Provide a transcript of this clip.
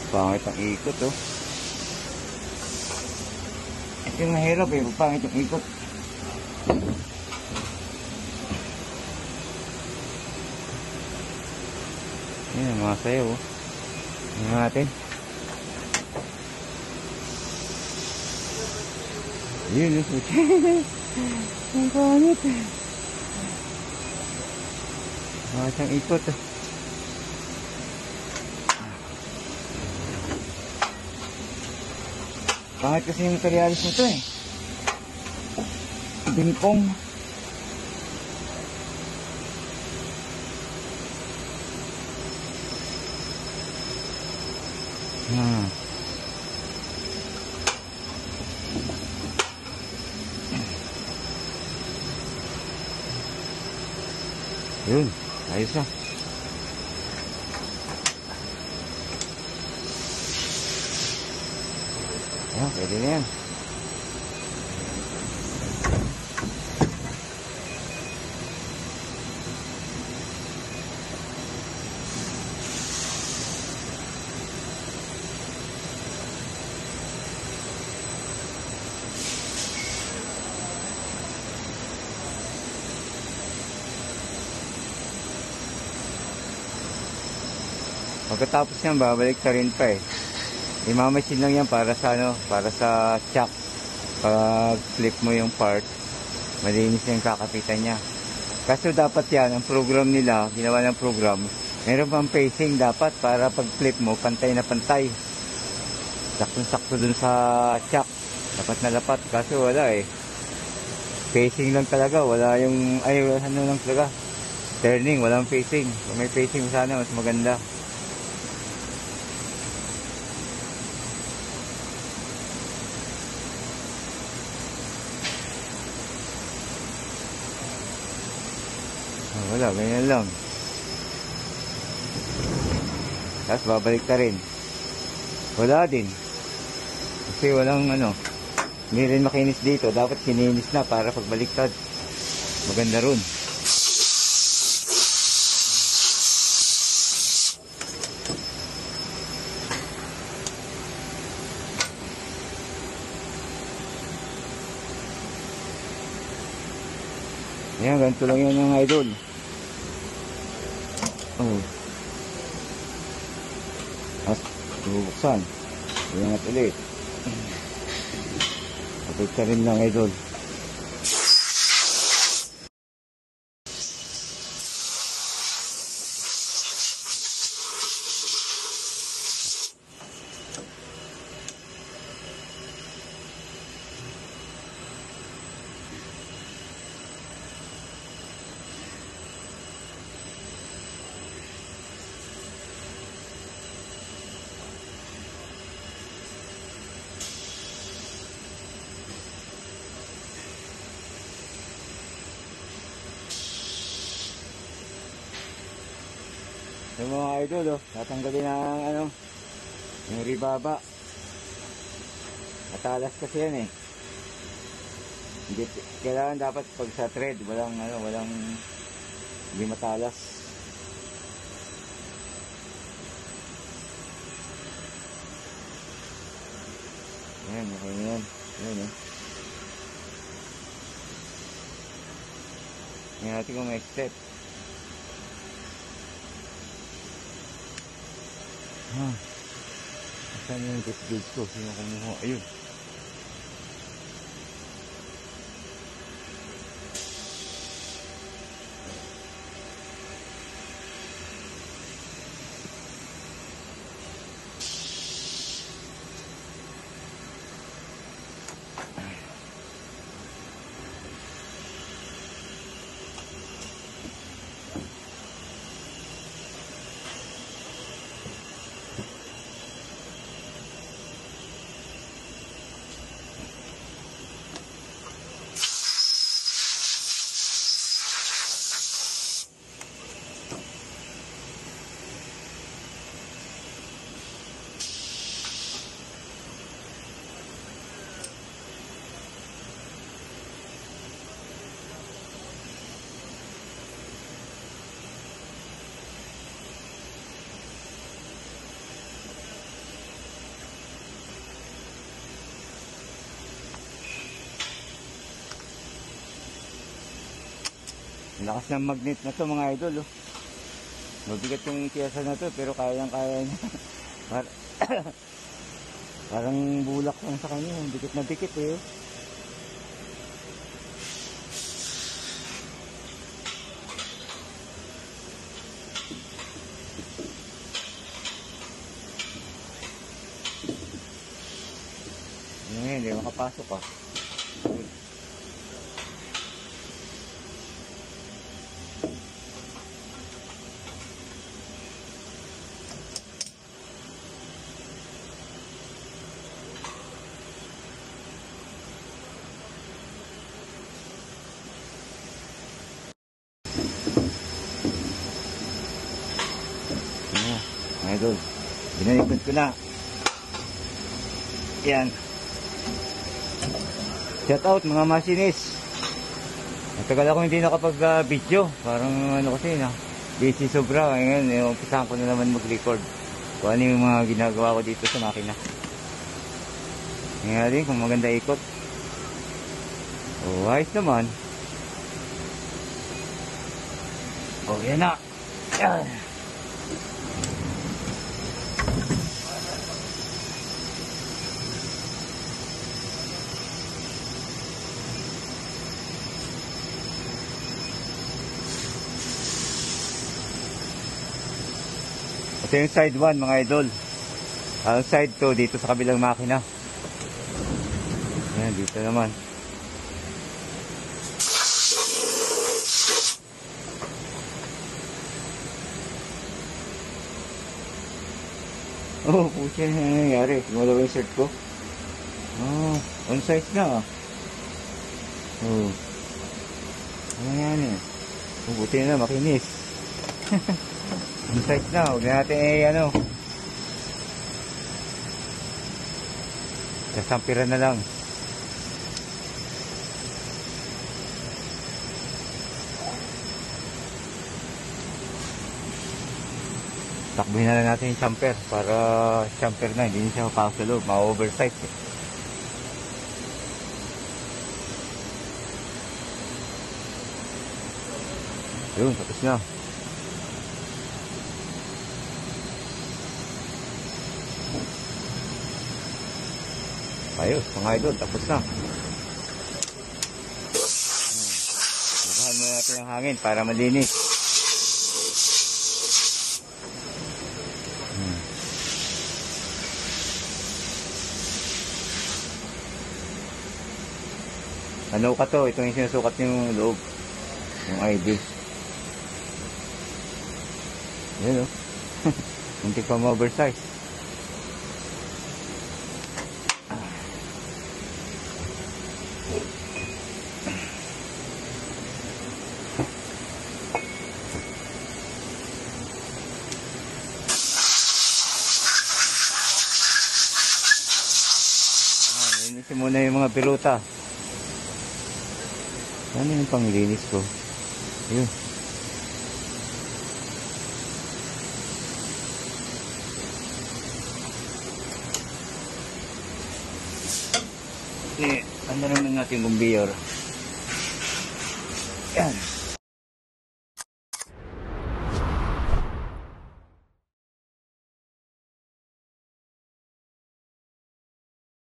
Pangit ang ikot, oh. Ito yung mahirap eh, pangit yung ikot. Ayan, mga sayo, oh. Ayan natin. Yun, oh. Ang pangit. Pangit ang ikot, oh. Pangit kasi yung materialis nito eh. Bingkong. Yun, ayos na. Ayan, pwede na yan. Pagkatapos yan, babalik ka rin pa eh. Imamasin lang yan para sa ano, para sa chuck. Pag flip mo yung part, malinis yung kakapitan niya. Kaso dapat yan, ang program nila, ginawa ng program, meron pang pacing dapat para pag flip mo, pantay na pantay. Sakto-sakto dun sa chuck. Dapat na dapat, kaso wala eh. Pacing lang talaga, wala yung, ay ano lang talaga. Turning, walang pacing. Kung may pacing sana, mas maganda. Wala, ganyan lang. Tapos babalik ka rin. Wala din. Kasi walang ano, hindi rin makinis dito. Dapat kininis na para pagbaliktad. Maganda ron. Ayan, ganito lang yan mga idol. Oh. Tapos, bubuksan. Iangat ulit. Kapit ka rin lang, idol. Yung mga idol, oh, tatanggalin ng ano, yung ribaba. Matalas kasi yan eh. Hindi, kailangan dapat pag sa thread, walang ano, walang, hindi matalas. Ayan, okay na yan. Ayan eh. Ngayon natin kung may step. Saan yung test gauge ko? Sino kumuha? Ayun. Lakas ng magnet na to mga idol. Oh. Mabigat yung piyesa na to pero kayang-kaya niya. Parang bulak lang sa kanya. Dikit na dikit eh. Oh. Hindi makapasok ah. Idol, binalikod ko na. Yan. Shout out mga masinis. Matagal ako hindi nakapag-video. Parang ano kasi na busy sobra. Ngayon, umpisahan ko na naman mag-record. Kung ano yung mga ginagawa ko dito sa makina. Ngayon din kung maganda ikot. Oh, ayos naman. Oh, yan na. Yan. Ito yung side 1 mga idol. Ang side 2 dito sa kabilang makina. Ayan, dito naman. Oh, pucha, ano nangyayari? Gumalaw yung shirt ko. Oh, on size na ah. Oh. Ano yan eh? Buti na, makinis. On size na, huwag na natin ano. Sasampiran na lang. Takbuhin na lang natin yung jumper para jumper na, hindi siya mapasok sa loob, ma-oversize eh. Yun, tapos na. Ayos, mga idol, tapos na. Bukahan muna natin ang hangin para malinis. Ano ka to? Ito yung sinusukat yung loob. Yung ID. Yan o. Muntik pa ma-oversize. Linisin muna yung mga biruta. Ano yung panglinis ko? Ayun. Ano naman natin yung biyor. Yan.